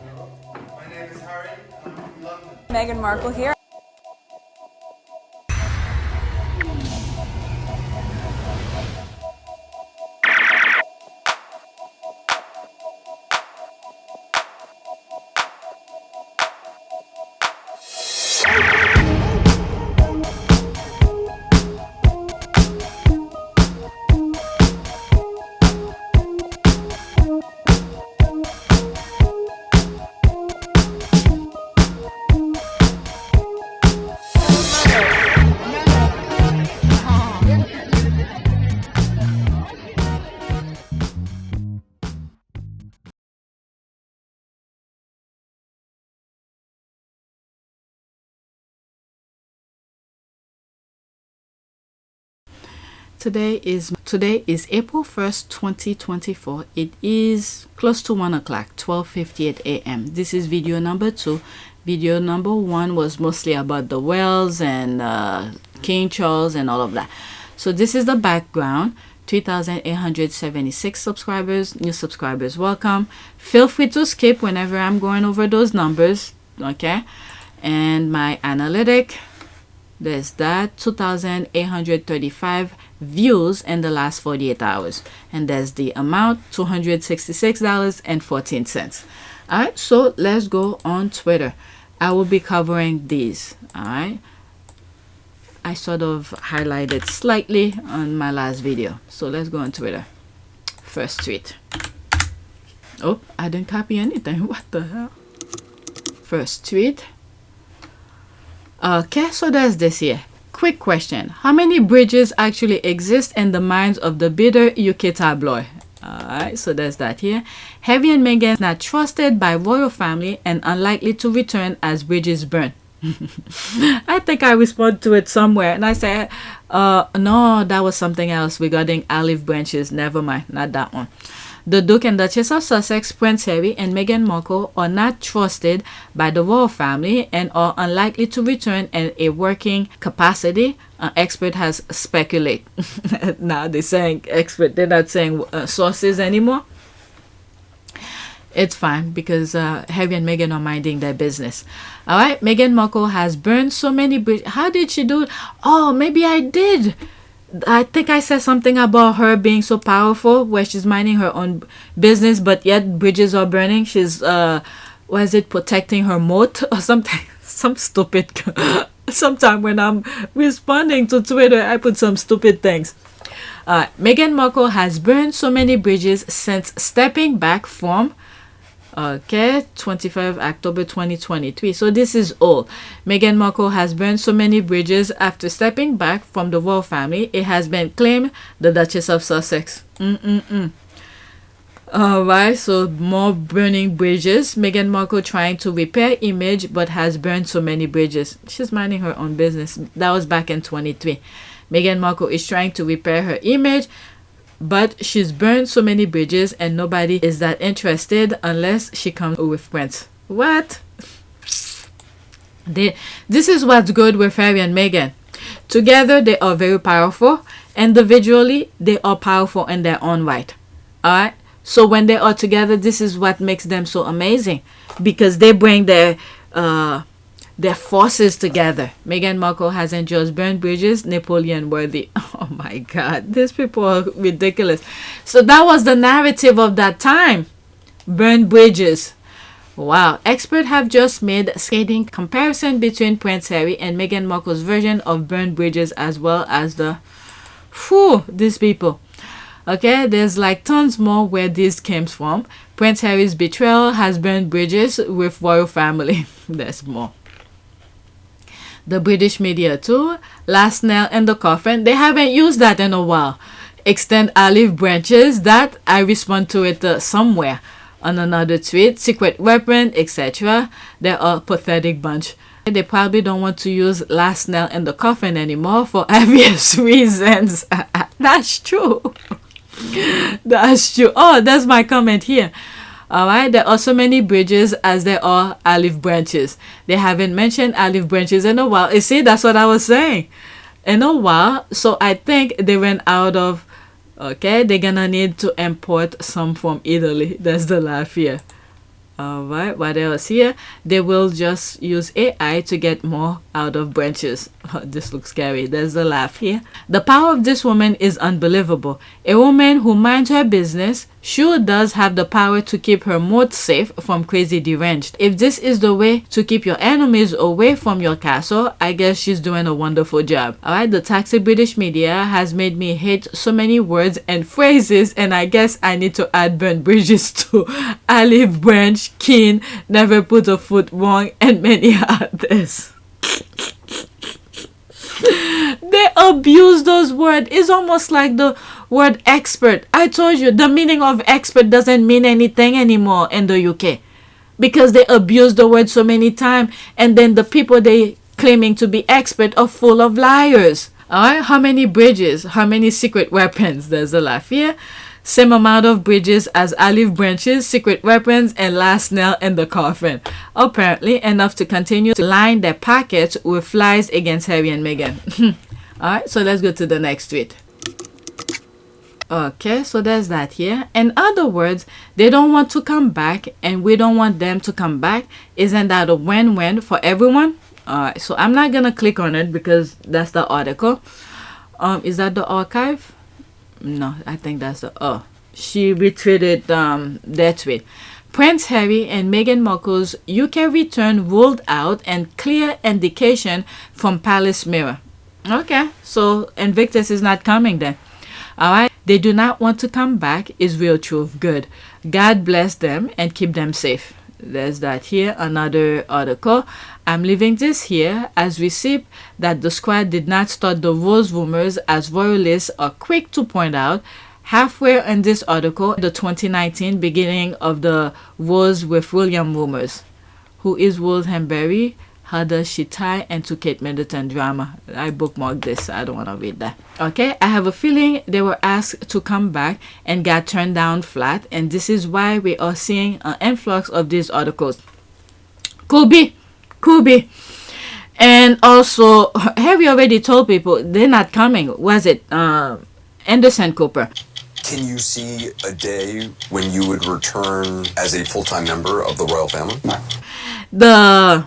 My name is Harry, and I'm from London. Meghan Markle here. Today is April 1st, 2024. It is close to 1 o'clock, 12:58 a.m. This is video number 2. Video number 1 was mostly about the Wells and King Charles and all of that. So this is the background. 3,876 subscribers, new subscribers, welcome. Feel free to skip whenever I'm going over those numbers, okay? And my analytic, there's that, 2,835 views in the last 48 hours. And there's the amount, $266.14. All right, so let's go on Twitter. I will be covering these, all right? I sort of highlighted slightly on my last video. So let's go on Twitter. First tweet. Oh, I didn't copy anything. What the hell? First tweet. Okay, so there's this here. Quick question. How many bridges actually exist in the minds of the bitter UK tabloid? Alright, so there's that here. Harry and Meghan not trusted by royal family and unlikely to return as bridges burn. I think I responded to it somewhere and I said, no, that was something else regarding olive branches. Never mind, not that one. The Duke and Duchess of Sussex, Prince Harry and Meghan Markle are not trusted by the royal family and are unlikely to return in a working capacity. An expert has speculated. Now they're saying expert, they're not saying sources anymore. It's fine because Harry and Meghan are minding their business. All right, Meghan Markle has burned so many bridges. How did she do it? Oh, maybe I did. I think I said something about her being so powerful where she's minding her own business, but yet bridges are burning. She's, what is it, protecting her moat or something? Some stupid. Sometime when I'm responding to Twitter, I put some stupid things. Meghan Markle has burned so many bridges since stepping back from 25 October 2023. So this is all. Meghan Markle has burned so many bridges after stepping back from the royal family. It has been claimed the Duchess of Sussex. Alright, so more burning bridges. Meghan Markle trying to repair image but has burned so many bridges. She's minding her own business. That was back in 23. Meghan Markle is trying to repair her image, but she's burned so many bridges and nobody is that interested unless she comes with Prince. What? This is what's good with Harry and Meghan. Together, they are very powerful. Individually, they are powerful in their own right. Alright? So when they are together, this is what makes them so amazing. Because they bring their forces together. Meghan Markle hasn't just burned bridges, Napoleon worthy. Oh my God, these people are ridiculous. So that was the narrative of that time. Burn bridges. Wow. Experts have just made scathing comparison between Prince Harry and Meghan Markle's version of burned bridges as well as the... these people. Okay, there's like tons more where this came from. Prince Harry's betrayal has burned bridges with royal family. There's more. The British media too. Last nail in the coffin. They haven't used that in a while. Extend olive branches. That I respond to it somewhere on another tweet. Secret weapon, etc. They're a pathetic bunch. They probably don't want to use last nail in the coffin anymore for obvious reasons. That's true. That's true. Oh, that's my comment here. Alright, there are so many bridges as there are olive branches. They haven't mentioned olive branches in a while. You see, that's what I was saying. In a while. So I think they ran out of... Okay, they're gonna need to import some from Italy. That's the laugh here. All right, what else here? They will just use AI to get more out of branches. Oh, this looks scary. There's a laugh here. The power of this woman is unbelievable. A woman who minds her business sure does have the power to keep her moat safe from crazy deranged. If this is the way to keep your enemies away from your castle, I guess she's doing a wonderful job. Alright, the toxic British media has made me hate so many words and phrases, and I guess I need to add burnt bridges to olive branch, keen, never put a foot wrong, and many others. They abuse those words. It's almost like the word expert. I told you the meaning of expert doesn't mean anything anymore in the UK because they abuse the word so many times, and then the people they claiming to be expert are full of liars. Alright, how many bridges? How many secret weapons? There's a laugh here. Same amount of bridges as olive branches, secret weapons, and last nail in the coffin. Apparently enough to continue to line their pockets with flies against Harry and Meghan. Alright, so let's go to the next tweet. Okay, so there's that here. In other words, they don't want to come back and we don't want them to come back. Isn't that a win-win for everyone? Alright, so I'm not gonna click on it because that's the article. Is that the archive? No, I think that's the she retweeted their tweet. Prince Harry and Meghan Markle's UK return ruled out and clear indication from Palace Mirror. Okay, so Invictus is not coming then. Alright, they do not want to come back is real truth. Good. God bless them and keep them safe. There's that here. Another article. I'm leaving this here as receipt that the squad did not start the Rose rumors, as royalists are quick to point out. Halfway in this article, the 2019 beginning of the Rose with William rumors. Who is Woolhamberry? How does she tie into Kate Middleton drama? I bookmarked this. I don't want to read that. Okay, I have a feeling they were asked to come back and got turned down flat, and this is why we are seeing an influx of these articles. Could be. And also, Harry already told people they're not coming. Was it Anderson Cooper? Can you see a day when you would return as a full-time member of the royal family? No.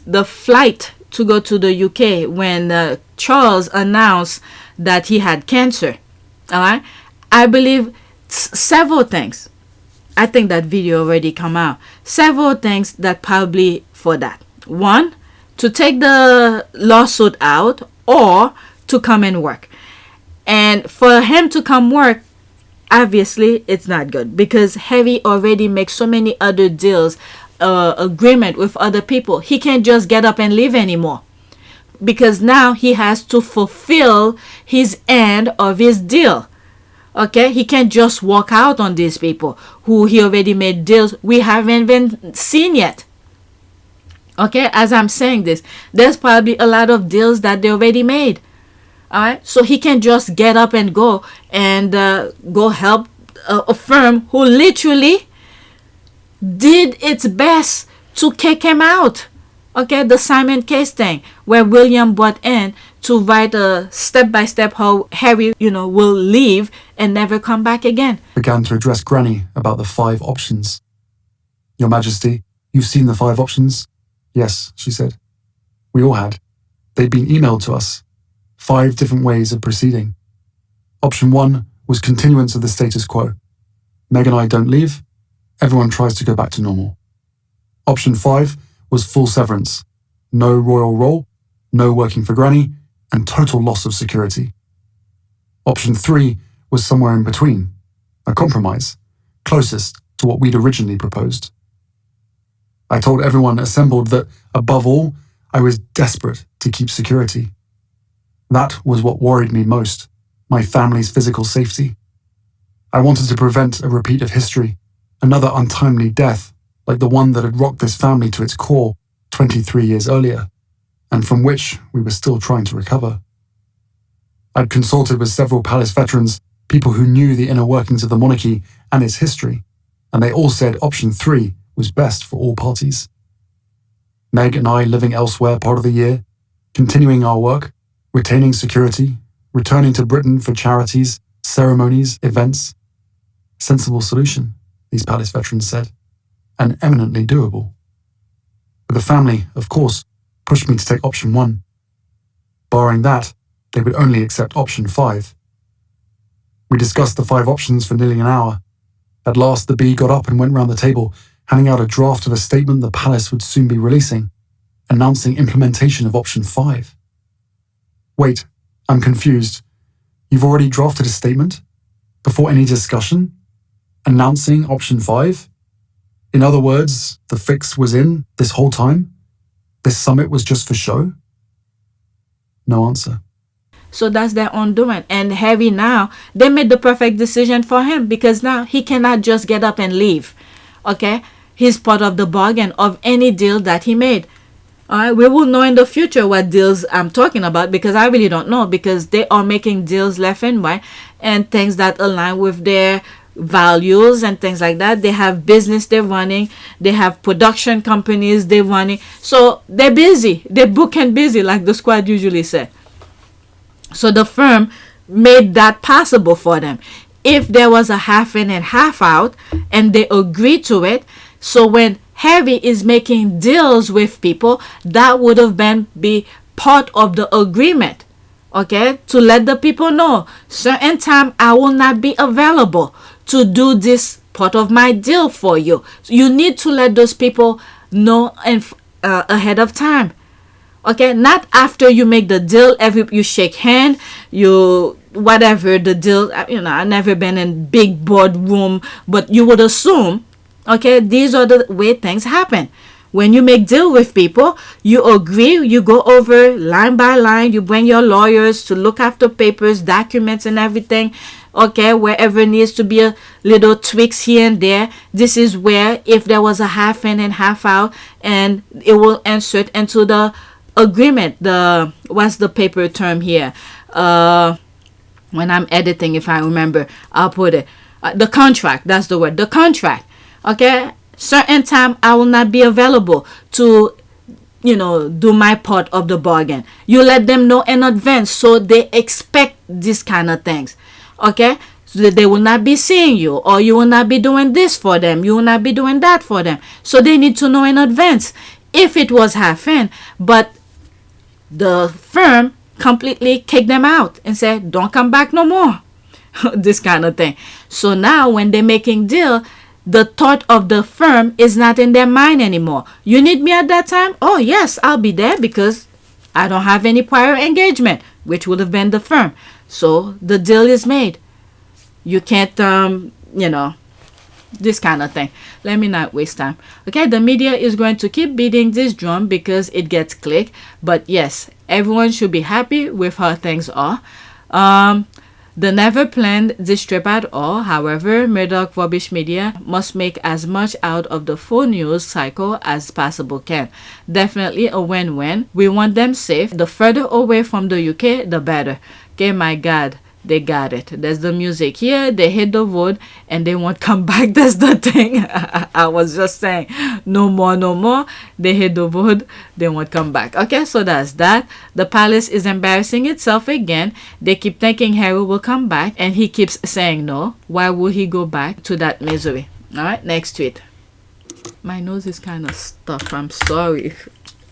The flight to go to the UK when Charles announced that he had cancer. Alright, I believe several things. I think that video already come out. Several things that probably for that. One, to take the lawsuit out or to come and work. And for him to come work, obviously it's not good because Harry already makes so many other deals, agreement with other people. He can't just get up and leave anymore because now he has to fulfill his end of his deal. Okay, he can't just walk out on these people who he already made deals we haven't even seen yet. Okay, as I'm saying this, there's probably a lot of deals that they already made. All right, so he can just get up and go help a firm who literally did its best to kick him out. Okay, the Simon Case thing where William brought in to write a step-by-step how Harry, will leave and never come back again. Began to address Granny about the 5 options. Your Majesty, you've seen the 5 options? Yes, she said. We all had. They'd been emailed to us. 5 different ways of proceeding. Option 1 was continuance of the status quo. Meg and I don't leave. Everyone tries to go back to normal. Option 5 was full severance. No royal role, no working for Granny, and total loss of security. Option 3 was somewhere in between. A compromise, closest to what we'd originally proposed. I told everyone assembled that, above all, I was desperate to keep security. That was what worried me most, my family's physical safety. I wanted to prevent a repeat of history, another untimely death, like the one that had rocked this family to its core 23 years earlier, and from which we were still trying to recover. I'd consulted with several palace veterans, people who knew the inner workings of the monarchy and its history, and they all said option 3 was best for all parties. Meg and I living elsewhere part of the year, continuing our work, retaining security, returning to Britain for charities, ceremonies, events. Sensible solution, these palace veterans said. and eminently doable. But the family, of course, pushed me to take option 1. Barring that, they would only accept option 5. We discussed the 5 options for nearly an hour. At last, the bee got up and went round the table, handing out a draft of a statement the palace would soon be releasing, announcing implementation of option 5. Wait, I'm confused. You've already drafted a statement? Before any discussion? Announcing option 5? In other words, the fix was in this whole time? This summit was just for show? No answer. So that's their own doing. And Harry now, they made the perfect decision for him because now he cannot just get up and leave. Okay? He's part of the bargain of any deal that he made. Alright, we will know in the future what deals I'm talking about because I really don't know because they are making deals left and right and things that align with their values and things like that. They have business they're running. They have production companies they're running. So they're busy. They're booked and busy like the squad usually say. So the firm made that possible for them. If there was a half in and half out and they agreed to it, so when Harry is making deals with people, that would have be part of the agreement. Okay, to let the people know certain time I will not be available to do this part of my deal for you. So you need to let those people know ahead of time. Okay, not after you make the deal, you shake hand, you whatever the deal, I've never been in big boardroom, but you would assume, okay, these are the way things happen. When you make deal with people, you agree, you go over line by line, you bring your lawyers to look after papers, documents and everything. Okay, wherever needs to be a little tweaks here and there. This is where if there was a half in and half out, and it will insert into the agreement, what's the paper term here? When I'm editing, if I remember, I'll put it. The contract, that's the word, the contract. Okay, certain time I will not be available to, do my part of the bargain. You let them know in advance so they expect these kind of things. Okay, so that they will not be seeing you, or you will not be doing this for them, you will not be doing that for them. So they need to know in advance if it was half in, but the firm completely kicked them out and said, don't come back no more. This kind of thing. So now when they're making deal, the thought of the firm is not in their mind anymore. You need me at that time? Oh yes, I'll be there because I don't have any prior engagement, which would have been the firm. So the deal is made. You can't, this kind of thing. Let me not waste time. Okay, the media is going to keep beating this drum because it gets click. But yes, everyone should be happy with how things are. They never planned this trip at all. However, Murdoch rubbish media must make as much out of the full news cycle as possible can. Definitely a win-win. We want them safe. The further away from the UK, the better. Okay, my God. They got it. There's the music here. They hit the wood and they won't come back. That's the thing. I was just saying, no more, no more. They hit the wood. They won't come back. Okay, so that's that. The palace is embarrassing itself again. They keep thinking Harry will come back and he keeps saying no. Why would he go back to that misery? All right, next tweet. My nose is kind of stuffed. I'm sorry.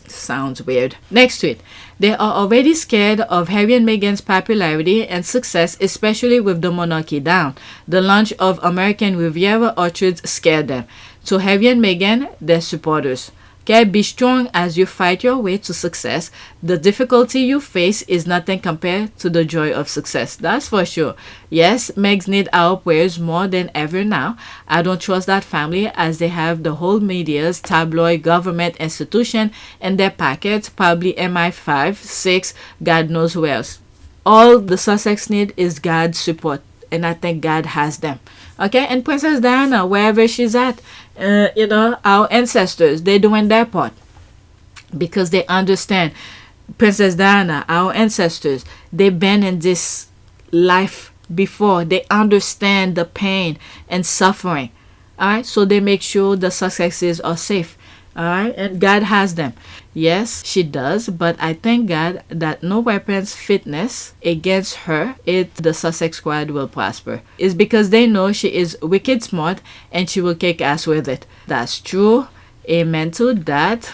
Sounds weird. Next tweet. They are already scared of Harry and Meghan's popularity and success, especially with the monarchy down. The launch of American Riviera orchards scared them. To Harry and Meghan, their supporters. Okay, be strong as you fight your way to success. The difficulty you face is nothing compared to the joy of success. That's for sure. Yes, Megs need our prayers more than ever now. I don't trust that family as they have the whole media's tabloid government institution in their pockets, probably MI5, 6, God knows where else. All the Sussex need is God's support, and I think God has them. Okay, and Princess Diana, wherever she's at, our ancestors, they're doing their part because they understand. Princess Diana, our ancestors, they've been in this life before. They understand the pain and suffering. All right, so they make sure the Sussexes are safe. Alright, and God has them. Yes, she does, but I thank God that no weapons fitness against her if the Sussex squad will prosper. It's because they know she is wicked smart and she will kick ass with it. That's true. Amen to that.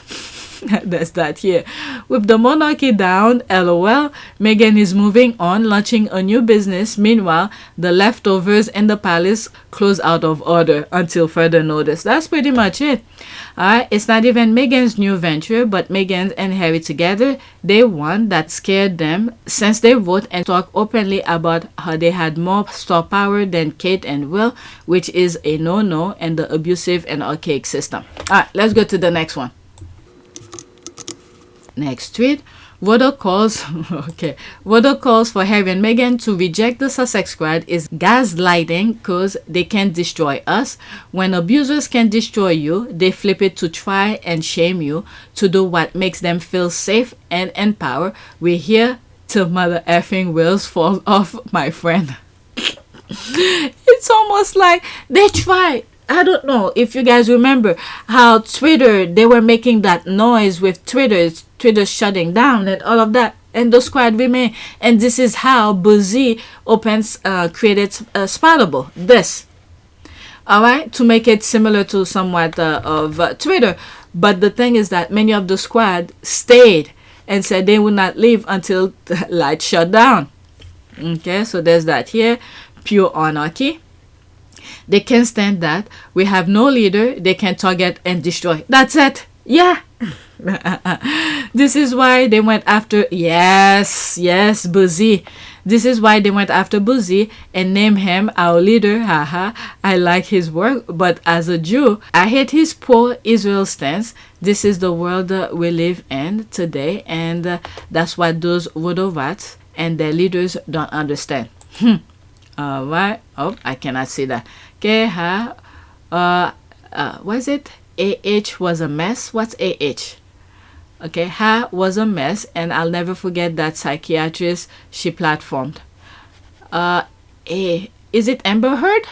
That's that here. With the monarchy down, LOL, Meghan is moving on, launching a new business. Meanwhile, the leftovers in the palace close out of order until further notice. That's pretty much it. Alright, it's not even Meghan's new venture, but Meghan and Harry together, they won. That scared them since they wrote and talk openly about how they had more star power than Kate and Will, which is a no-no in the abusive and archaic system. Alright, let's go to the next one. Next tweet. Rota calls for Harry and Meghan to reject the Sussex squad is gaslighting because they can't destroy us. When abusers can destroy you, they flip it to try and shame you to do what makes them feel safe and in power. We're here till mother effing wheels fall off, my friend. It's almost like they try. I don't know if you guys remember how Twitter, they were making that noise with Twitter shutting down and all of that, and the squad remain. And this is how Buzzy created Spottable. This, all right, to make it similar to somewhat of Twitter. But the thing is that many of the squad stayed and said they would not leave until the light shut down. Okay, so there's that here. Pure anarchy. They can't stand that. We have no leader. They can target and destroy. That's it. Yeah. This is why they went after, yes, Buzzy. This is why they went after Buzzy and named him our leader. Haha. I like his work, but as a Jew, I hate his pro-Israel stance. This is the world we live in today, and that's what those roto-rats and their leaders don't understand. Alright. Oh, I cannot see that. Okay, was it? AH was a mess. What's AH? Okay, was a mess, and I'll never forget that psychiatrist she platformed. Is it Amber Heard?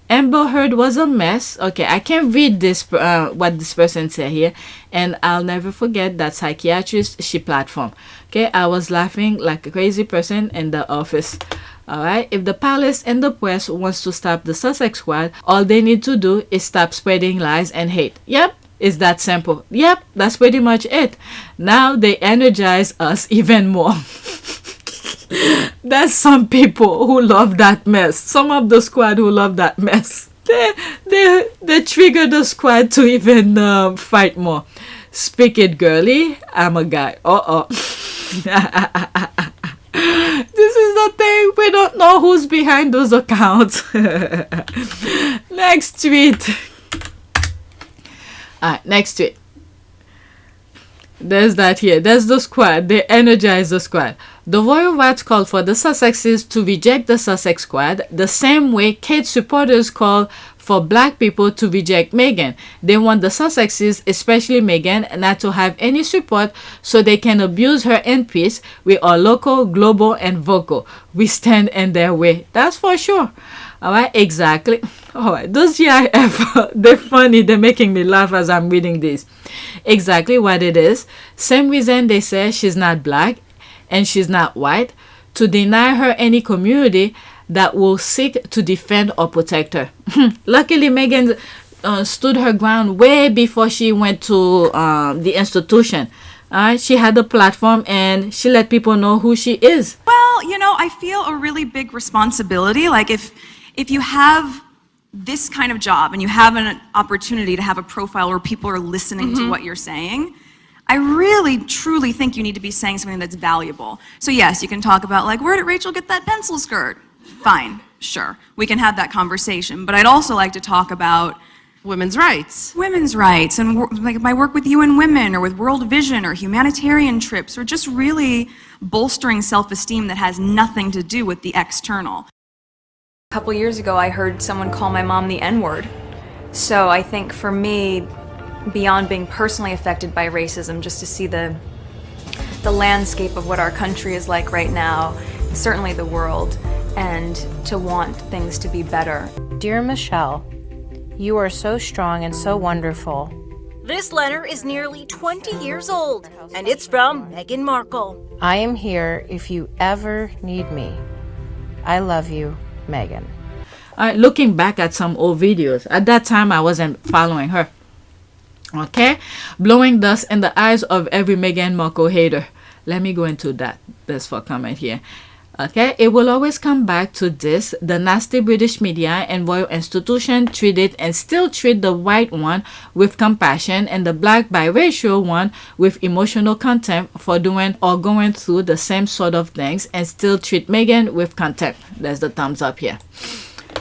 Amber Heard was a mess. Okay, I can't read this what this person said here, and I'll never forget that psychiatrist she platformed. Okay, I was laughing like a crazy person in the office. Alright, if the palace and the press wants to stop the Sussex squad, all they need to do is stop spreading lies and hate. Yep, it's that simple. Yep, that's pretty much it. Now they energize us even more. There's some people who love that mess. Some of the squad who love that mess. They trigger the squad to even fight more. Speak it, girly. I'm a guy. This is the thing. We don't know who's behind those accounts. Next tweet. Next tweet. There's that here. There's the squad. They energize the squad. The Royal Rats called for the Sussexes to reject the Sussex squad the same way Kate supporters call for black people to reject Meghan. They want the Sussexes, especially Meghan, not to have any support so they can abuse her in peace. We are local, global, and vocal. We stand in their way. That's for sure. Alright, exactly. Alright, those GIF, they're funny. They're making me laugh as I'm reading this. Exactly what it is. Same reason they say she's not black and she's not white, to deny her any community that will seek to defend or protect her. Luckily, Meghan stood her ground way before she went to the institution. She had a platform and she let people know who she is. Well, you know, I feel a really big responsibility. Like if you have this kind of job and you have an opportunity to have a profile where people are listening to what you're saying, I really, truly think you need to be saying something that's valuable. So yes, you can talk about like, where did Rachel get that pencil skirt? Fine, sure. We can have that conversation. But I'd also like to talk about women's rights. Women's rights and like my work with UN Women or with World Vision or humanitarian trips or just really bolstering self-esteem that has nothing to do with the external. A couple years ago, I heard someone call my mom the N-word. So I think for me, beyond being personally affected by racism, just to see the landscape of what our country is like right now, certainly the world, and to want things to be better. Dear Michelle, you are so strong and so wonderful. This letter is nearly 20 years old, and it's from Meghan Markle. I am here if you ever need me. I love you, Meghan. Looking back at some old videos, at that time I wasn't following her. Okay, blowing dust in the eyes of every Meghan Markle hater. Let me go into that. There's for comment here. Okay, it will always come back to this. The nasty British media and royal institution treated and still treat the white one with compassion and the black biracial one with emotional contempt for doing or going through the same sort of things, and still treat Meghan with contempt. There's the thumbs up here.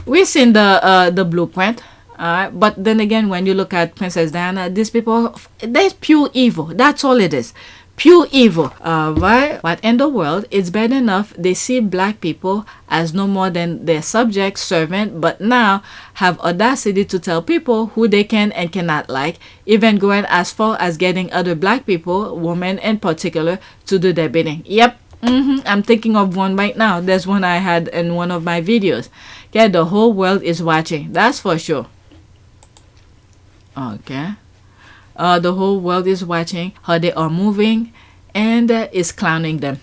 We've seen the blueprint. But then again, when you look at Princess Diana, these people, there's pure evil. That's all it is. Pure evil. Right? But in the world, it's bad enough they see black people as no more than their subject, servant, but now have audacity to tell people who they can and cannot like, even going as far as getting other black people, women in particular, to do their bidding. Yep. I'm thinking of one right now. There's one I had in one of my videos. Okay, the whole world is watching. That's for sure. Okay. The whole world is watching how they are moving and is clowning them.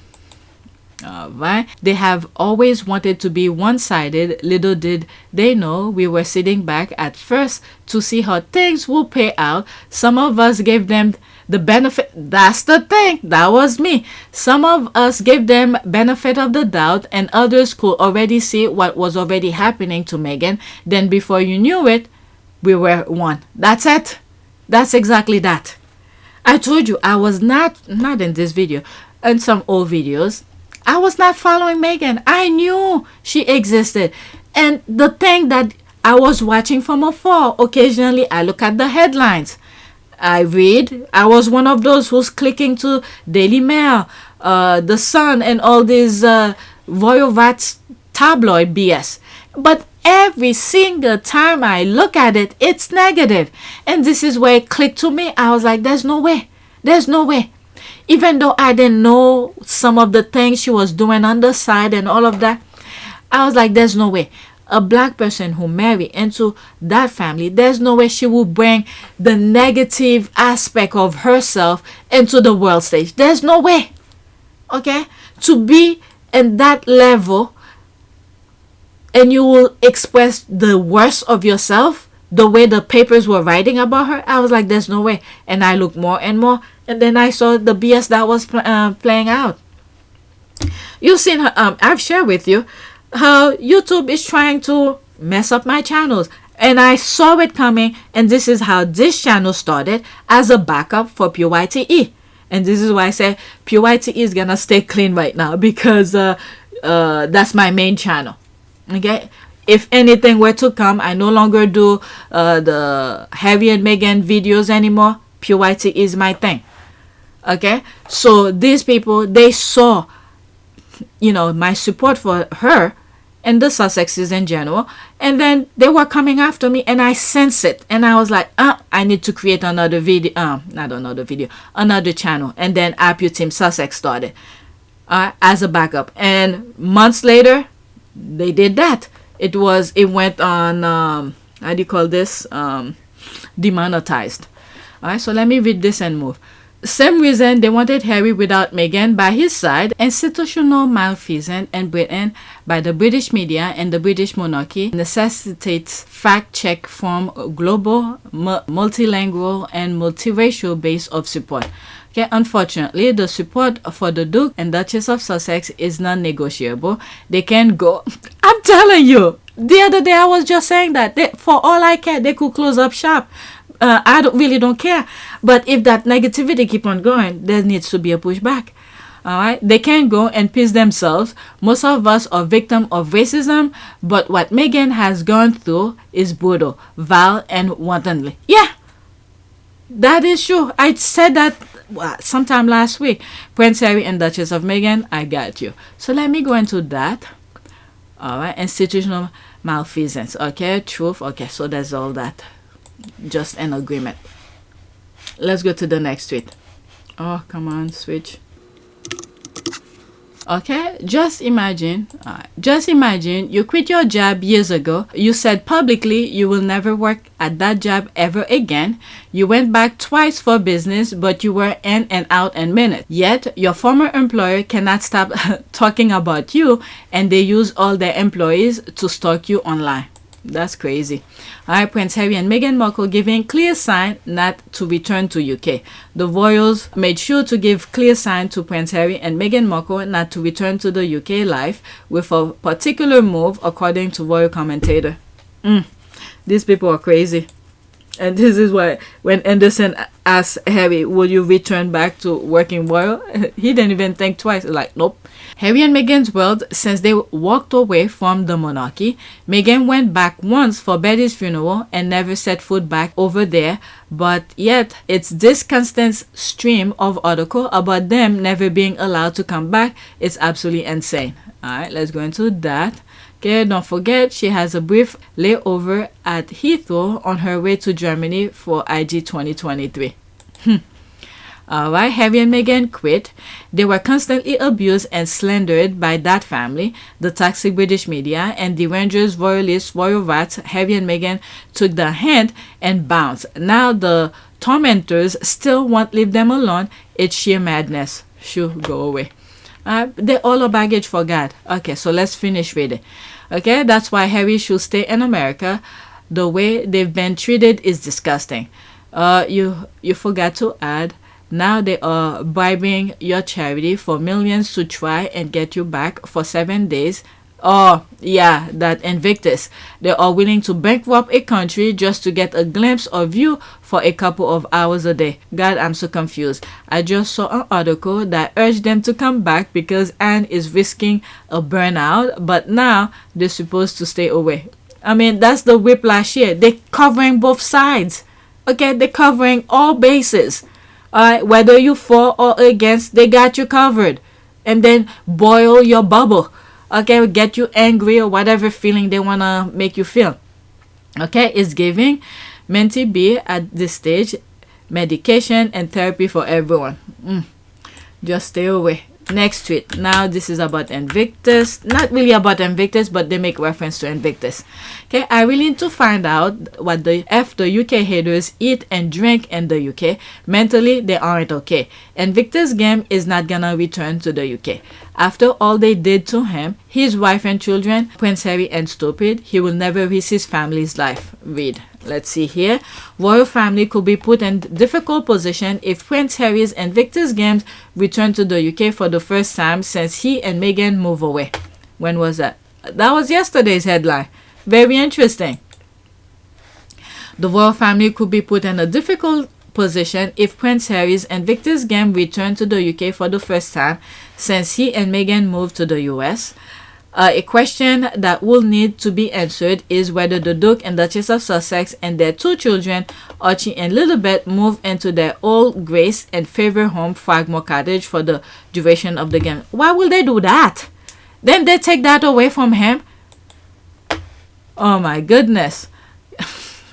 Alright. They have always wanted to be one-sided. Little did they know we were sitting back at first to see how things will pay out. Some of us gave them the benefit. That's the thing. That was me. Some of us gave them benefit of the doubt, and others could already see what was already happening to Meghan. Then before you knew it, we were one. That's it. That's exactly that. I told you I was not in this video, in some old videos, I was not following Meghan. I knew she existed. And the thing that I was watching from afar, occasionally I look at the headlines. I read. I was one of those who's clicking to Daily Mail, The Sun, and all these Royal Rats tabloid BS. But every single time I look at it, it's negative. And this is where it clicked to me. I was like, there's no way. There's no way. Even though I didn't know some of the things she was doing on the side and all of that, I was like, there's no way. A black person who married into that family, there's no way she will bring the negative aspect of herself into the world stage. There's no way. Okay? To be in that level and you will express the worst of yourself the way the papers were writing about her, I was like, there's no way. And I looked more and more, and then I saw the BS that was playing out. You've seen her, I've shared with you how YouTube is trying to mess up my channels, and I saw it coming, and this is how this channel started, as a backup for PYTE. And this is why I say PYTE is gonna stay clean right now, because that's my main channel. Okay, if anything were to come, I no longer do the Harry and Meghan videos anymore. PYT is my thing. Okay, so these people, they saw, you know, my support for her and the Sussexes in general, and then they were coming after me, and I sensed it, and I was like, I need to create another video, another channel. And then APTS Sussex started as a backup, and months later they did that. It went on how do you call this, demonetized. All right, so let me read this and move. Same reason they wanted Harry without Meghan by his side. Institutional malfeasance in Britain by the British media and the British monarchy necessitates fact-check from global, multilingual, and multiracial base of support. Okay, unfortunately, the support for the Duke and Duchess of Sussex is non-negotiable. They can go. I'm telling you, the other day I was just saying that for all I care, they could close up shop. I really don't care. But if that negativity keep on going, there needs to be a pushback. All right, they can go and piss themselves. Most of us are victims of racism, but what Meghan has gone through is brutal, vile, and wantonly. Yeah, that is true. I said that sometime last week. Prince Harry and Duchess of Meghan, I got you. So let me go into that. All right, institutional malfeasance. Okay, truth. Okay, so that's all that. Just an agreement. Let's go to the next tweet. Oh, come on, switch. Okay, just imagine you quit your job years ago. You said publicly you will never work at that job ever again. You went back twice for business, but you were in and out in minutes. Yet your former employer cannot stop talking about you, and they use all their employees to stalk you online. That's crazy. All right, Prince Harry and Meghan Markle giving clear sign not to return to UK. The royals made sure to give clear sign to Prince Harry and Meghan Markle not to return to the UK life with a particular move, according to royal commentator. These people are crazy. And this is why when Anderson asked Harry, will you return back to working royal? He didn't even think twice. Like, nope. Harry and Meghan's world, since they walked away from the monarchy, Meghan went back once for Betty's funeral and never set foot back over there. But yet, it's this constant stream of article about them never being allowed to come back. It's absolutely insane. Alright, let's go into that. Okay, don't forget, she has a brief layover at Heathrow on her way to Germany for IG 2023. Alright, Harry and Meghan quit. They were constantly abused and slandered by that family, the toxic British media, and the Rangers, royalists, royal rats. Harry and Meghan took the hint and bounced. Now the tormentors still won't leave them alone. It's sheer madness. Sure, go away. They're all a baggage for God. Okay, so let's finish reading. Okay, that's why Harry should stay in America. The way they've been treated is disgusting. You forgot to add, now they are bribing your charity for millions to try and get you back for 7 days. Oh, yeah, that Invictus. They are willing to bankrupt a country just to get a glimpse of you for a couple of hours a day. God, I'm so confused. I just saw an article that urged them to come back because Anne is risking a burnout, but now they're supposed to stay away. I mean, that's the whiplash here. They're covering both sides. Okay, they're covering all bases. Whether you for or against, they got you covered. And then boil your bubble. Okay, get you angry or whatever feeling they want to make you feel. Okay, it's giving Mentee B at this stage, medication and therapy for everyone. Just stay away. Next tweet. Now this is about Invictus. Not really about Invictus, but they make reference to Invictus. Okay, I really need to find out what the UK haters eat and drink in the UK. Mentally, they aren't okay. Invictus game is not gonna return to the UK. After all they did to him, his wife and children, Prince Harry and stupid, he will never risk his family's life. Read. Let's see here. Royal family could be put in difficult position if Prince Harry's Invictus games return to the UK for the first time since he and Meghan move away. When was that? That was yesterday's headline. Very interesting. The royal family could be put in a difficult position if Prince Harry's Invictus game returned to the UK for the first time since he and Meghan moved to the US. A question that will need to be answered is whether the Duke and Duchess of Sussex and their two children, Archie and Lilibet, move into their old grace and favorite home, Frogmore Cottage, for the duration of the game. Why will they do that? Then they take that away from him? Oh my goodness.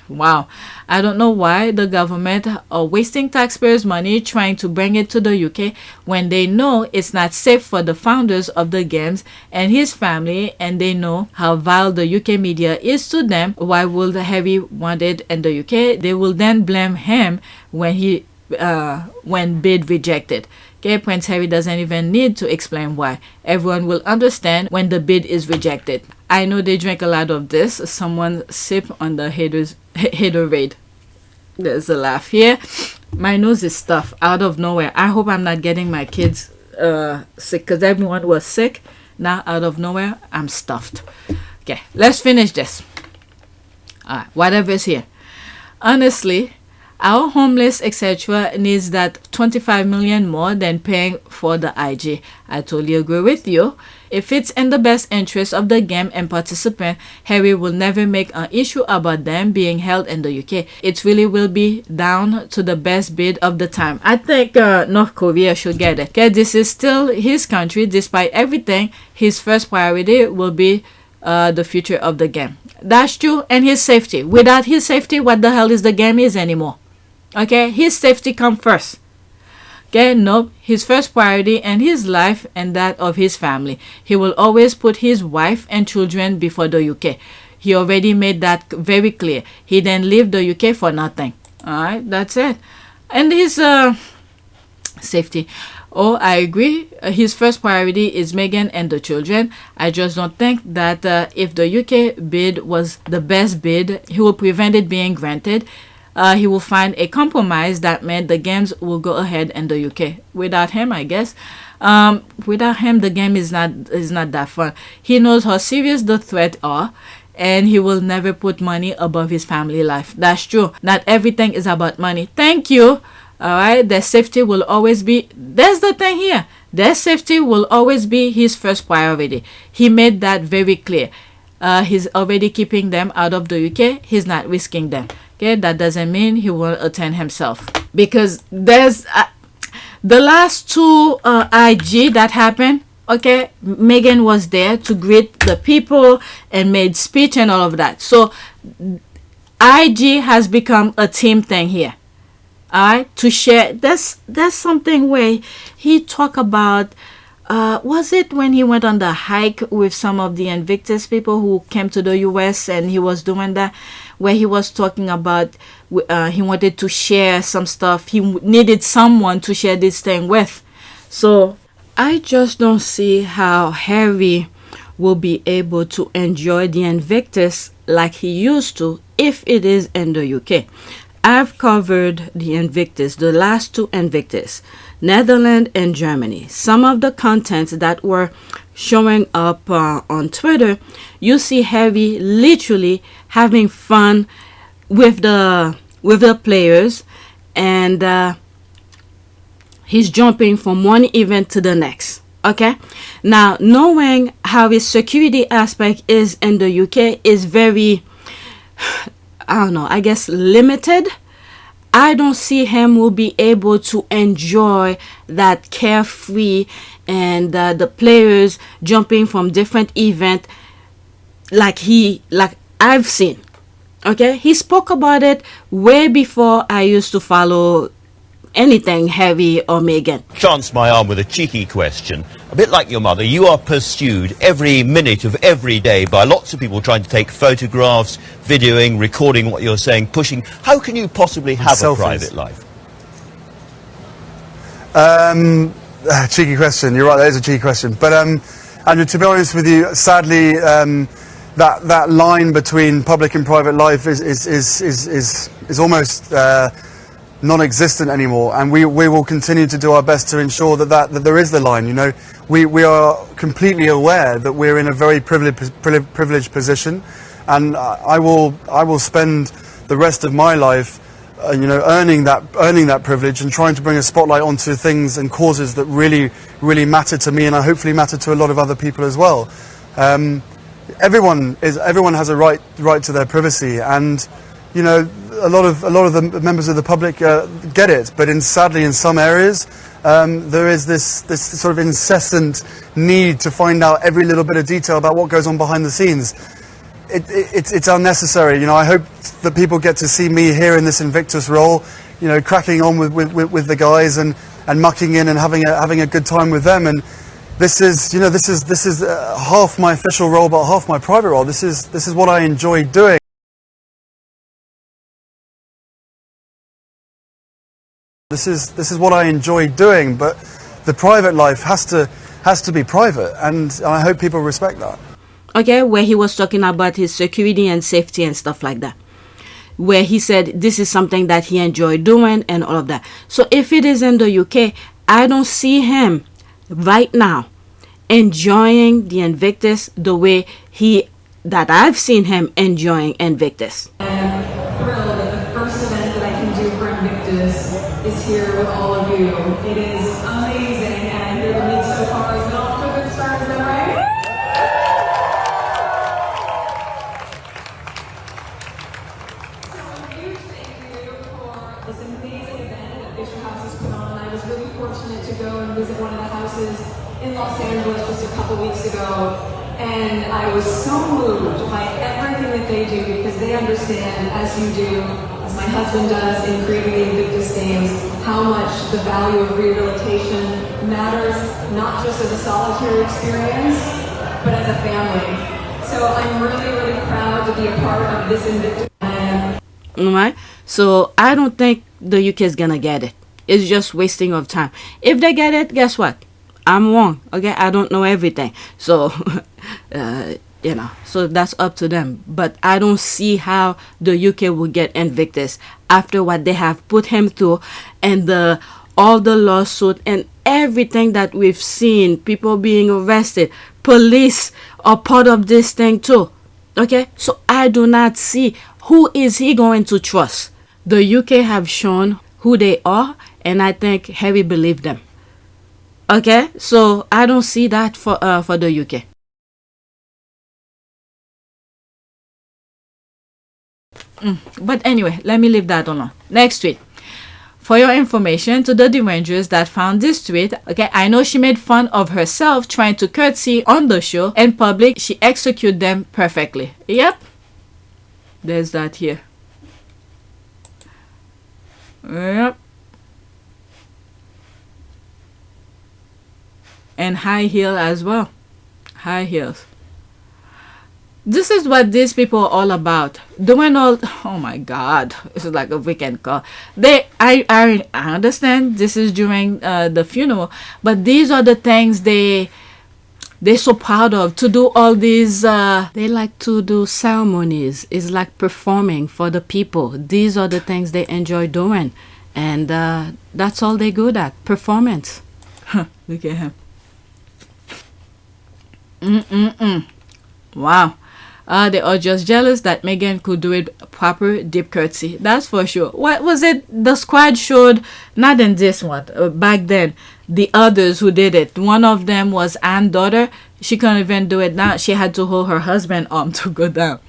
Wow. I don't know why the government are wasting taxpayers' money trying to bring it to the UK when they know it's not safe for the founders of the games and his family, and they know how vile the UK media is to them. Why would Harry want it in the UK? They will then blame him when bid rejected. Okay, Prince Harry doesn't even need to explain why. Everyone will understand when the bid is rejected. I know they drink a lot of this. Someone sip on the haterade. There's a laugh here. My nose is stuffed out of nowhere. I hope I'm not getting my kids sick because everyone was sick. Now out of nowhere, I'm stuffed. Okay, let's finish this. Alright, whatever's here. Honestly, our homeless etc. needs that 25 million more than paying for the IG. I totally agree with you. If it's in the best interest of the game and participant, Harry will never make an issue about them being held in the UK. It really will be down to the best bid of the time. I think North Korea should get it. Okay, this is still his country. Despite everything, his first priority will be the future of the game. That's true, and his safety. Without his safety, what the hell is the game is anymore? Okay, his safety comes first. Okay, nope. His first priority and his life and that of his family. He will always put his wife and children before the UK. He already made that very clear. He didn't leave the UK for nothing. Alright, that's it. And his safety. Oh, I agree. His first priority is Meghan and the children. I just don't think that if the UK bid was the best bid, he will prevent it being granted. He will find a compromise that meant the games will go ahead in the UK. Without him, I guess. Without him, the game is not that fun. He knows how serious the threat are, and he will never put money above his family life. That's true. Not everything is about money. Thank you. Alright, their safety will always be, that's the thing here. Their safety will always be his first priority. He made that very clear. He's already keeping them out of the UK. He's not risking them. Okay, that doesn't mean he will attend himself. Because there's the last two IG that happened. Okay, Meghan was there to greet the people and made speech and all of that. So IG has become a team thing here. Alright, to share. There's something where he talked about. Was it when he went on the hike with some of the Invictus people who came to the US and he was doing that, where he was talking about he wanted to share some stuff. He needed someone to share this thing with. So I just don't see how Harry will be able to enjoy the Invictus like he used to if it is in the UK. I've covered the Invictus, the last two Invictus, Netherlands and Germany. Some of the contents that were showing up on Twitter, you see Harry literally having fun with the players, and he's jumping from one event to the next. Okay, now knowing how his security aspect is in the UK is very, I don't know, I guess limited. I don't see him will be able to enjoy that carefree and the players jumping from different event like I've seen. Okay, he spoke about it way before I used to follow anything Harry or Meghan. Chance my arm with a cheeky question. A bit like your mother, you are pursued every minute of every day by lots of people trying to take photographs, videoing, recording what you're saying, pushing. How can you possibly have a private life? Cheeky question. You're right, that is a cheeky question. But Andrew, to be honest with you, sadly, that line between public and private life is almost non-existent anymore, and we will continue to do our best to ensure that there is the line. You know, we are completely aware that we're in a very privileged position, and I will spend the rest of my life, you know, earning that privilege and trying to bring a spotlight onto things and causes that really matter to me, and I hopefully matter to a lot of other people as well. Everyone has a right to their privacy, and you know, a lot of the members of the public get it, but sadly in some areas there is this sort of incessant need to find out every little bit of detail about what goes on behind the scenes. It's unnecessary. You know, I hope that people get to see me here in this Invictus role, you know, cracking on with the guys and mucking in and having a good time with them. And this is half my official role, but half my private role. This is what I enjoy doing. This is what I enjoy doing, but the private life has to be private, and I hope people respect that. Okay, where he was talking about his security and safety and stuff like that, where he said this is something that he enjoyed doing and all of that. So if it is in the UK, I don't see him right now enjoying the Invictus the way that I've seen him enjoying Invictus. I'm thrilled that the first event that I can do for Invictus is here with all of you. It is amazing, and I hear the meet so far is not a good start, is that right? So a huge thank you for this amazing event that Fisher House has put on. I was really fortunate to go and visit one of the houses in Los Angeles just a couple weeks ago, And I was so moved by everything that they do because they understand, as you do, as my husband does in creating the Invictus Games, how much the value of rehabilitation matters, not just as a solitary experience, but as a family. So I'm really, really proud to be a part of this Invictus plan. Alright, so I don't think the UK is gonna get it. It's just wasting of time. If they get it, guess what? I'm wrong. Okay, I don't know everything. So, you know, so that's up to them. But I don't see how the UK will get Invictus after what they have put him through and all the lawsuit and everything that we've seen, people being arrested, police are part of this thing too. Okay, so I do not see who is he going to trust. The UK have shown who they are, and I think Harry believed them. Okay, so I don't see that for the UK. But anyway, let me leave that alone. Next tweet. For your information, to the derangers that found this tweet, okay, I know she made fun of herself trying to curtsy on the show. In public, she executed them perfectly. Yep. There's that here. Yep. And high heel as well. High heels. This is what these people are all about. Doing all, oh my God, this is like a weekend call. I understand this is during the funeral, but these are the things they're so proud of, to do all these, they like to do ceremonies. It's like performing for the people. These are the things they enjoy doing. And that's all they're good at, performance. Look at him. Wow. They are just jealous that Meghan could do it proper deep curtsy. That's for sure. What was it? The squad showed, not in this one, back then, the others who did it. One of them was Anne's daughter. She couldn't even do it now. She had to hold her husband's arm to go down.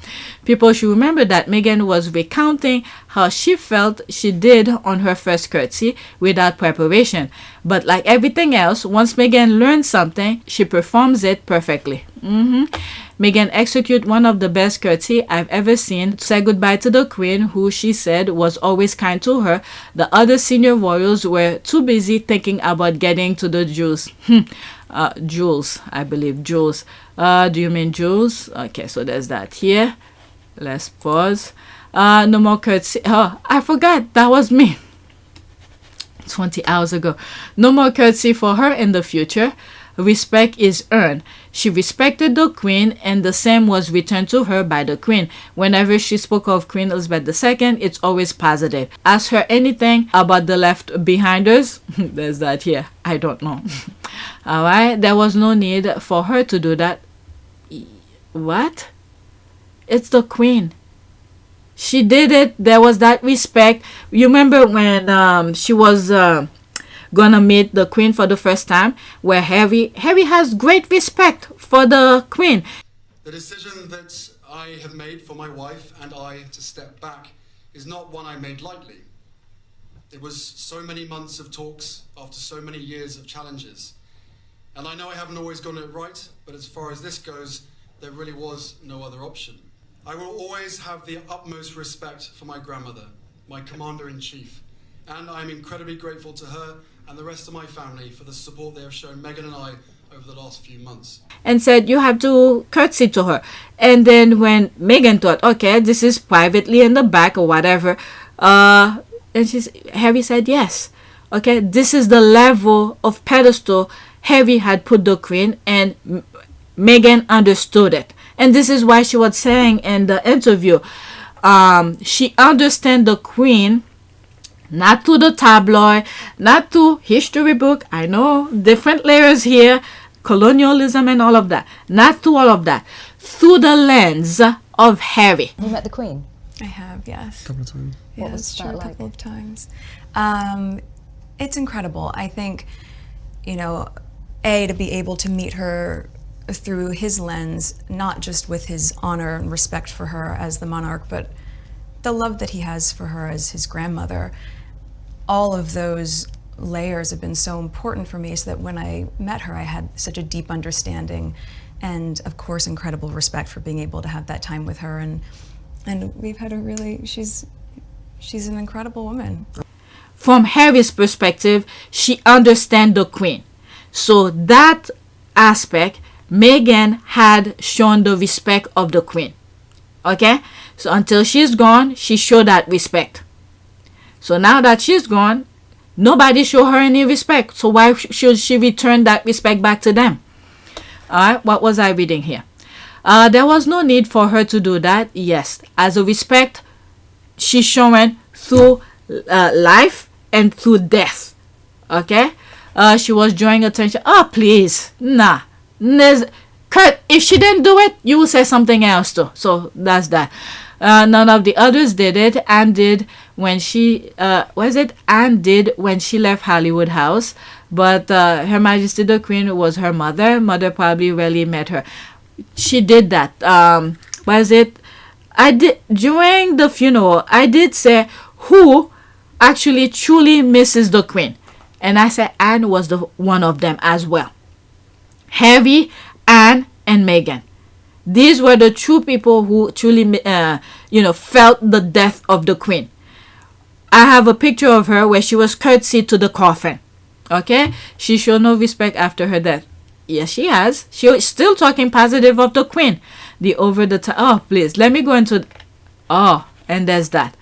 People should remember that Meghan was recounting how she felt she did on her first curtsy without preparation. But like everything else, once Meghan learns something, she performs it perfectly. Meghan executed one of the best curtsy I've ever seen to say goodbye to the Queen, who she said was always kind to her. The other senior royals were too busy thinking about getting to the Jews. Jules, I believe. Jules. Do you mean Jules? Okay, so there's that here. Let's pause. No more curtsy. Oh, I forgot. That was me. 20 hours ago. No more curtsy for her in the future. Respect is earned. She respected the Queen, and the same was returned to her by the Queen. Whenever she spoke of Queen Elizabeth II, it's always positive. Ask her anything about the left behinders. There's that here. I don't know. Alright, there was no need for her to do that. What? It's the Queen. She did it. There was that respect. You remember when she was gonna meet the Queen for the first time, where Harry has great respect for the Queen. The decision that I have made for my wife and I to step back is not one I made lightly. It was so many months of talks after so many years of challenges. And I know I haven't always gotten it right, but as far as this goes, there really was no other option. I will always have the utmost respect for my grandmother, my commander-in-chief, and I'm incredibly grateful to her and the rest of my family for the support they have shown Meghan and I over the last few months. And said you have to curtsy to her. And then when Meghan thought, okay, this is privately in the back or whatever, and Harry said yes. Okay, this is the level of pedestal Harry had put the Queen, and Meghan understood it. And this is why she was saying in the interview, she understands the Queen, not to the tabloid, not to history book. I know different layers here, colonialism and all of that. Not to all of that. Through the lens of Harry. You met the Queen? I have, yes. A couple of times. Yeah, What was that a like? couple of times. It's incredible. I think, you know, to be able to meet her through his lens, not just with his honor and respect for her as the monarch, but the love that he has for her as his grandmother. All of those layers have been so important for me, so that when I met her, I had such a deep understanding and of course incredible respect for being able to have that time with her, and we've had a really, she's an incredible woman. From Harry's perspective, she understands the Queen. So that aspect, Meghan had shown the respect of the Queen. Okay? So until she's gone, she showed that respect. So now that she's gone, nobody show her any respect. So why should she return that respect back to them? Alright, what was I reading here? There was no need for her to do that. Yes, as a respect, she's showing through life and through death. Okay? She was drawing attention. Oh, please. Nah. Kurt, if she didn't do it, you will say something else too. So that's that. None of the others did it. Anne did when she Anne did when she left Hollywood House. But Her Majesty the Queen was her mother. Mother probably rarely met her. She did that. I did during the funeral. I did say who actually truly misses the Queen, and I said Anne was the one of them as well. Harry, Anne, and Meghan. These were the true people who truly, felt the death of the Queen. I have a picture of her where she was curtsied to the coffin. Okay? She showed no respect after her death. Yes, she has. She was still talking positive of the Queen. The over the top. Oh, please. Let me go into. Oh, and there's that.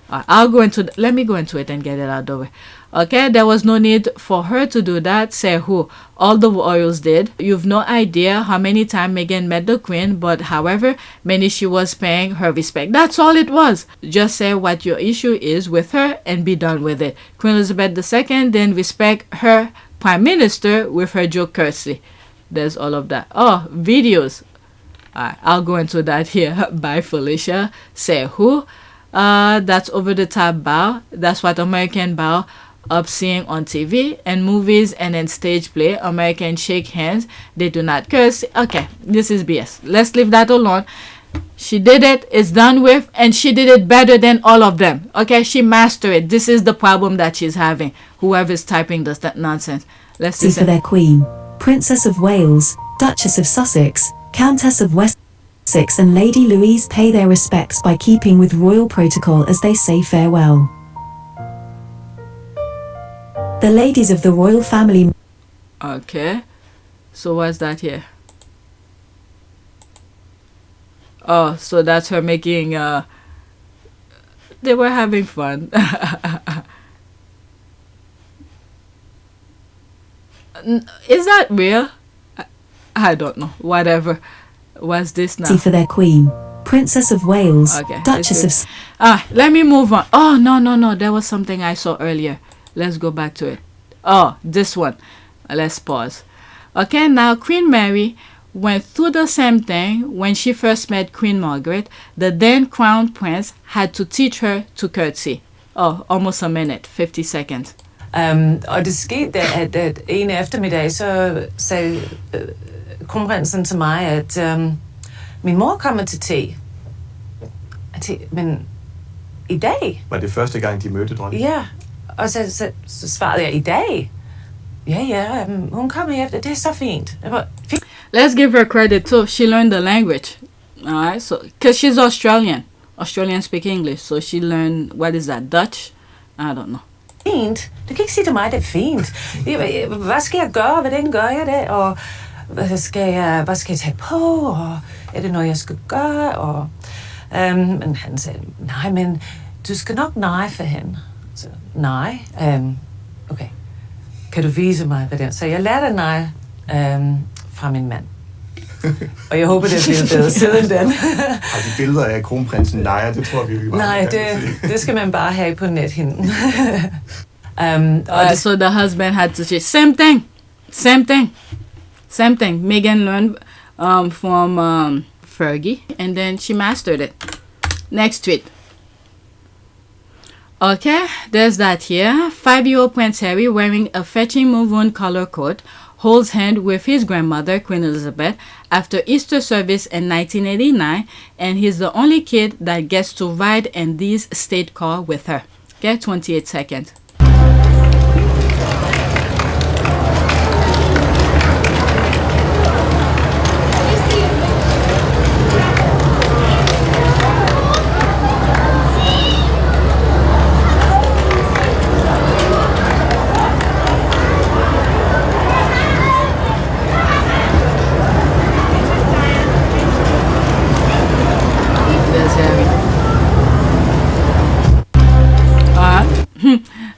Let me go into it and get it out of the way. Okay, there was no need for her to do that. Say who? All the royals did. You've no idea how many times Meghan met the Queen, but however many she was paying her respect. That's all it was. Just say what your issue is with her and be done with it. Queen Elizabeth II then respect her Prime Minister with her joke curtsy. There's all of that. Oh, videos. Alright, I'll go into that here. Bye, Felicia. Say who? That's over the top bow. That's what American bow up seeing on TV and movies and in stage play. Americans shake hands. They do not curse. Okay, this is BS. Let's leave that alone. She did it. It's done with. And she did it better than all of them. Okay, she mastered it. This is the problem that she's having. Whoever's typing does that nonsense. Let's listen. For their Queen, Princess of Wales, Duchess of Sussex, Countess of Wessex and Lady Louise pay their respects by keeping with royal protocol as they say farewell. The ladies of the royal family. Okay, so what's that here? Oh, so that's her making they were having fun. Is that real? I don't know. Whatever. What's this now? For their Queen, Princess of Wales, okay, Duchess of... let me move on. Oh, no. There was something I saw earlier. Let's go back to it. Oh, this one. Let's pause. Okay, now Queen Mary went through the same thing when she first met Queen Margaret. The then crown prince had to teach her to curtsy. Oh, almost a minute, 50 seconds. Og det skete, at en eftermiddag, så sagde kronprinsen til mig, at min mor kommer til te. Men i dag? Var det første gang, de mødte dronningen? Ja, og så svarede jeg, i dag? Ja, hun kommer efter, det er så fint. Let's give her credit too. She learned the language. Alright, so, because she's Australian. Australians speak English, so she learned, what is that, Dutch? I don't know. Fint. Du kan ikke sige til mig, det er fint. Hvad skal jeg gøre? Hvordan gør jeg det? Og hvad skal jeg tage på? Og er det noget, jeg skal gøre? Og, men han sagde, nej, men du skal nok neje for hende. Så, nej. Okay. Kan du vise mig, hvad det er? Så jeg lærte neje fra min mand. Og jeg håber, det bliver bedre siden den. Har de billeder af kronprinsen nejer? Det tror vi bare. Nej, det skal man bare have på nethinden. So the husband had to say same thing. Meghan learned from Fergie, and then she mastered it. Next tweet. Okay, there's that here. 5-year-old Prince Harry, wearing a fetching maroon color coat, holds hand with his grandmother, Queen Elizabeth, after Easter service in 1989, and he's the only kid that gets to ride in this state car with her. Okay, 28 seconds.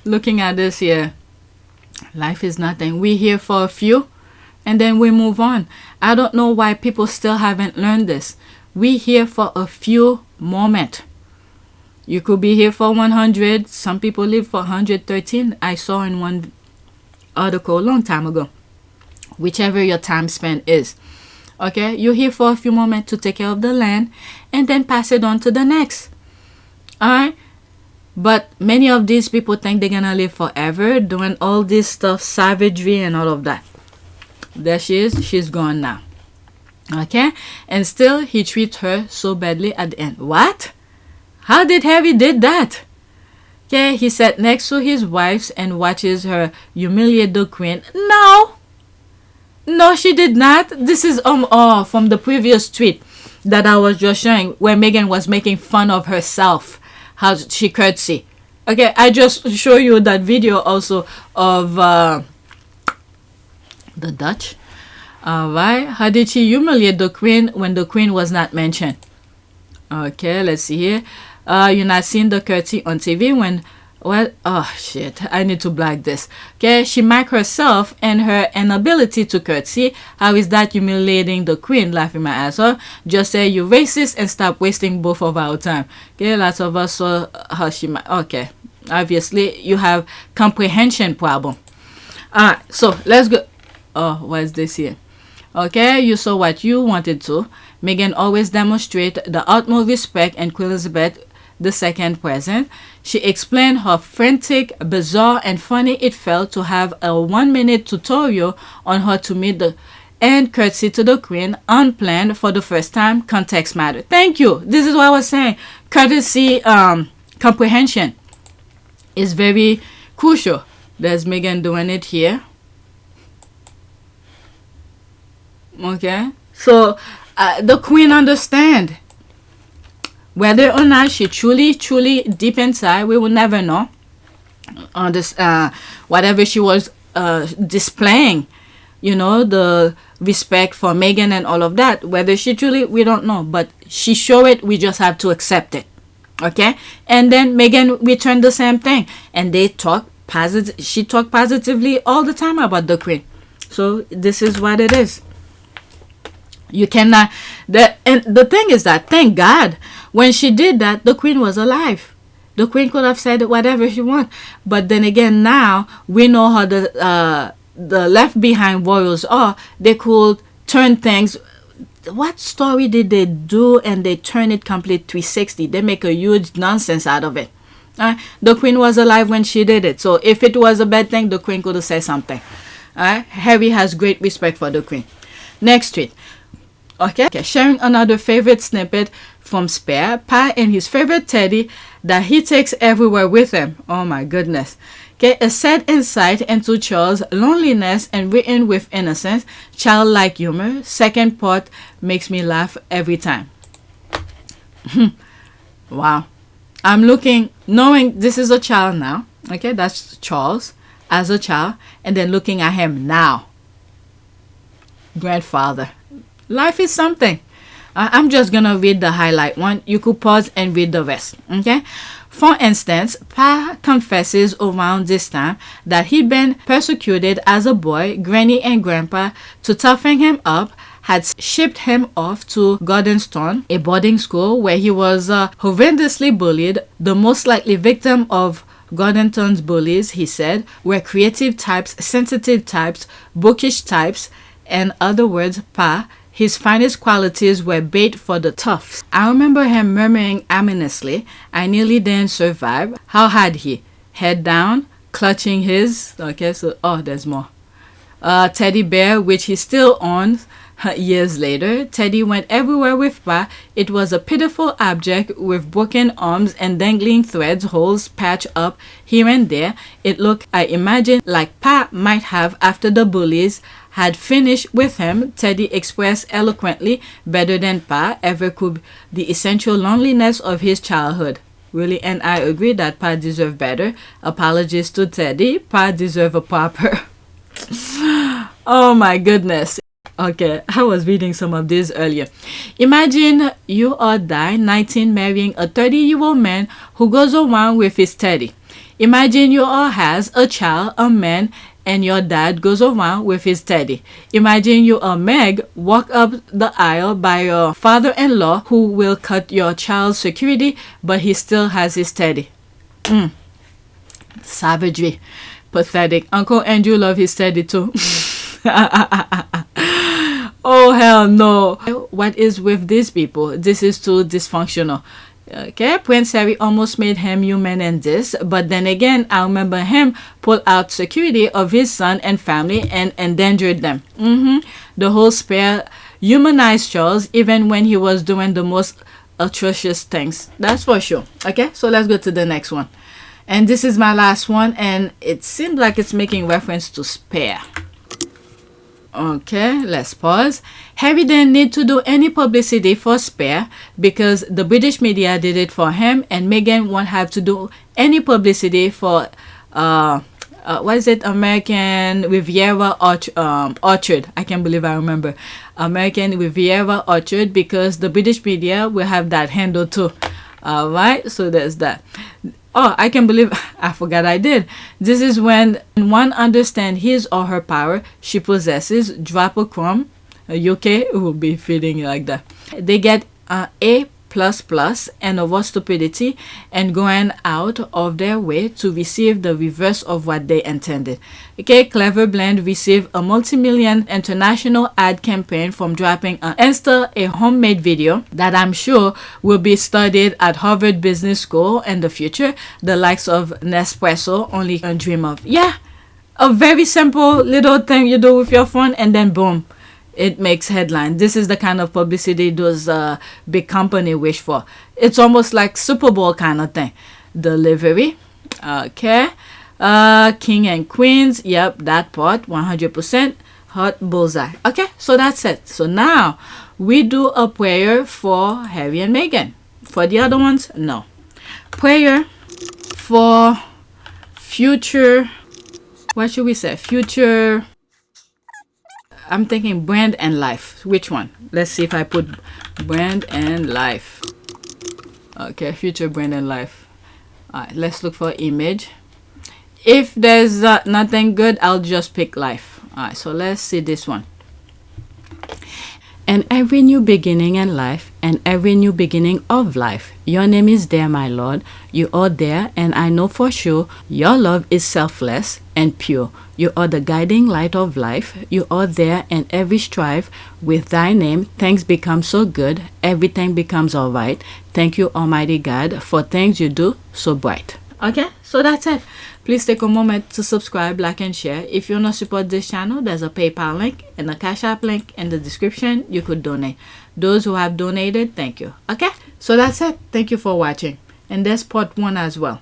looking at this here, life is nothing. We're here for a few, and then we move on. I don't know why people still haven't learned this. We're here for a few moments. You could be here for 100. Some people live for 113. I saw in one article a long time ago. Whichever your time spent is. Okay, you're here for a few moments to take care of the land and then pass it on to the next. Alright? But many of these people think they're gonna live forever, doing all this stuff, savagery and all of that. There she is. She's gone now. Okay? And still, he treats her so badly at the end. What? How did Harry did that? Okay, he sat next to his wife and watches her humiliate the queen. No! No, she did not. This is from the previous tweet that I was just showing, where Meghan was making fun of herself, how she curtsy. Okay, I just show you that video also of the Dutch. Alright, how did she humiliate the queen when the queen was not mentioned? Okay, let's see here. You're not seeing the curtsy on TV when... Well, oh shit, I need to black this. Okay, she marked herself and her inability to curtsy. How is that humiliating the queen? Laughing my ass off. Just say you racist and stop wasting both of our time. Okay, lots of us saw how she might. Okay, obviously you have comprehension problem. Alright, so let's go. Oh, what's this here? Okay, you saw what you wanted to. Meghan always demonstrate the utmost respect and Queen Elizabeth II present. She explained how frantic, bizarre, and funny it felt to have a 1-minute tutorial on how to meet the and curtsy to the queen, unplanned for the first time. Context matter. Thank you. This is what I was saying. Courtesy, comprehension is very crucial. There's Meghan doing it here. Okay, so the queen understand. Whether or not she truly deep inside, we will never know. On this, whatever she was displaying, you know, the respect for Meghan and all of that. Whether she truly, we don't know, but she showed it. We just have to accept it. Okay, and then Meghan returned the same thing, and they talk positive. She talked positively all the time about the queen. So this is what it is. You cannot. And the thing is that, thank God, when she did that, the queen was alive. The queen could have said whatever she wants. But then again, now we know how the left behind royals are. They could turn things. What story did they do and they turn it complete 360? They make a huge nonsense out of it. The queen was alive when she did it. So if it was a bad thing, the queen could have said something. Harry has great respect for the queen. Next tweet. Okay, sharing another favorite snippet from Spare, Pa and his favorite teddy that he takes everywhere with him. Oh my goodness. Okay, a sad insight into Charles' loneliness and written with innocence, childlike humor. Second part makes me laugh every time. Wow. I'm looking, knowing this is a child now. Okay, that's Charles as a child, and then looking at him now. Grandfather. Life is something. I'm just gonna read the highlight one. You could pause and read the rest. Okay. For instance, Pa confesses around this time that he'd been persecuted as a boy. Granny and Grandpa, to toughen him up, had shipped him off to Gordonstown, a boarding school where he was horrendously bullied. The most likely victim of Gordonstown's bullies, he said, were creative types, sensitive types, bookish types. In other words, Pa, his finest qualities were bait for the toughs. I remember him murmuring ominously, I nearly didn't survive. How had he? Head down, clutching his... Okay, so... Oh, there's more. Teddy bear, which he still owns years later. Teddy went everywhere with Pa. It was a pitiful object with broken arms and dangling threads, holes patched up here and there. It looked, I imagine, like Pa might have after the bullies had finished with him. Teddy expressed eloquently, better than Pa ever could, the essential loneliness of his childhood. Really, and I agree that Pa deserved better. Apologies to Teddy. Pa deserved a proper... Oh my goodness. Okay, I was reading some of this earlier. Imagine you or die, 19, marrying a 30-year-old man who goes around with his teddy. Imagine you all has a child, a man, and your dad goes around with his teddy. Imagine you or Meg walk up the aisle by your father-in-law who will cut your child's security, but he still has his teddy. Savagery. Pathetic. Uncle Andrew love his teddy too. Oh hell no. What is with these people? This is too dysfunctional. Okay, Prince Harry almost made him human in this, but then again, I remember him pull out security of his son and family and endangered them. The whole spare humanized Charles even when he was doing the most atrocious things. That's for sure. Okay, so let's go to the next one. And this is my last one, and it seems like it's making reference to spare. Okay, let's pause. Harry didn't need to do any publicity for Spare because the British media did it for him, and Meghan won't have to do any publicity for what is it? American Riviera Orchard. I can't believe I remember. American Riviera Orchard, because the British media will have that handle too. Alright, so there's that. Oh, I can believe I forgot I did. This is when one understands his or her power she possesses. Drop a crumb. UK will be feeling like that. They get A++ and over stupidity and going out of their way to receive the reverse of what they intended. Okay, Clever Blend received a multi-million international ad campaign from dropping an Insta, a homemade video that I'm sure will be studied at Harvard Business School in the future, the likes of Nespresso only can dream of. Yeah, a very simple little thing you do with your phone and then boom, it makes headline. This is the kind of publicity those big company wish for. It's almost like Super Bowl kind of thing. Delivery. Okay. King and Queens. Yep, that part. 100%. Hot bullseye. Okay, so that's it. So now we do a prayer for Harry and Meghan. For the other ones, no. Prayer for future, what should we say? Future, I'm thinking brand and life. Which one? Let's see if I put brand and life. Okay, future brand and life. Alright, let's look for image. If there's nothing good, I'll just pick life. Alright, so let's see this one. And every new beginning in life, and every new beginning of life, your name is there, my Lord. You are there, and I know for sure your love is selfless and pure. You are the guiding light of life. You are there in every strife. With thy name, things become so good. Everything becomes all right. Thank you, Almighty God, for things you do so bright. Okay, so that's it. Please take a moment to subscribe, like, and share. If you want to support this channel, there's a PayPal link and a Cash App link in the description. You could donate. Those who have donated, thank you. Okay, so that's it. Thank you for watching. And there's part 1 as well.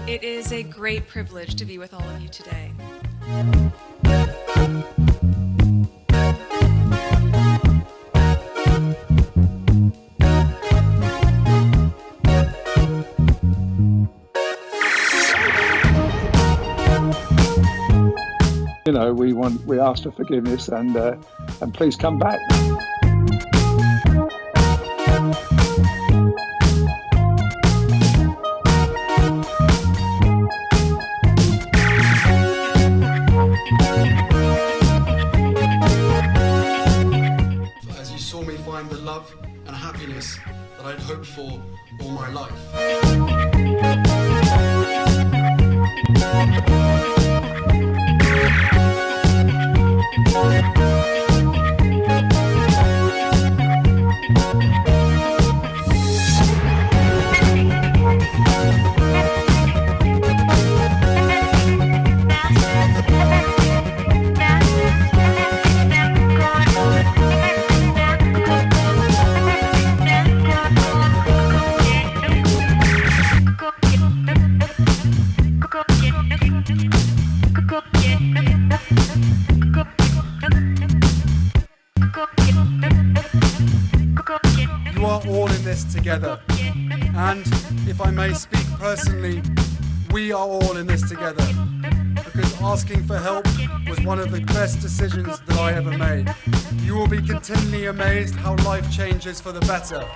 It is a great privilege to be with all of you today. You know, we ask for forgiveness and please come back. happiness that I'd hoped for all my life. You are all in this together, and if I may speak personally, we are all in this together, because asking for help was one of the best decisions that I ever made. You will be continually amazed how life changes for the better.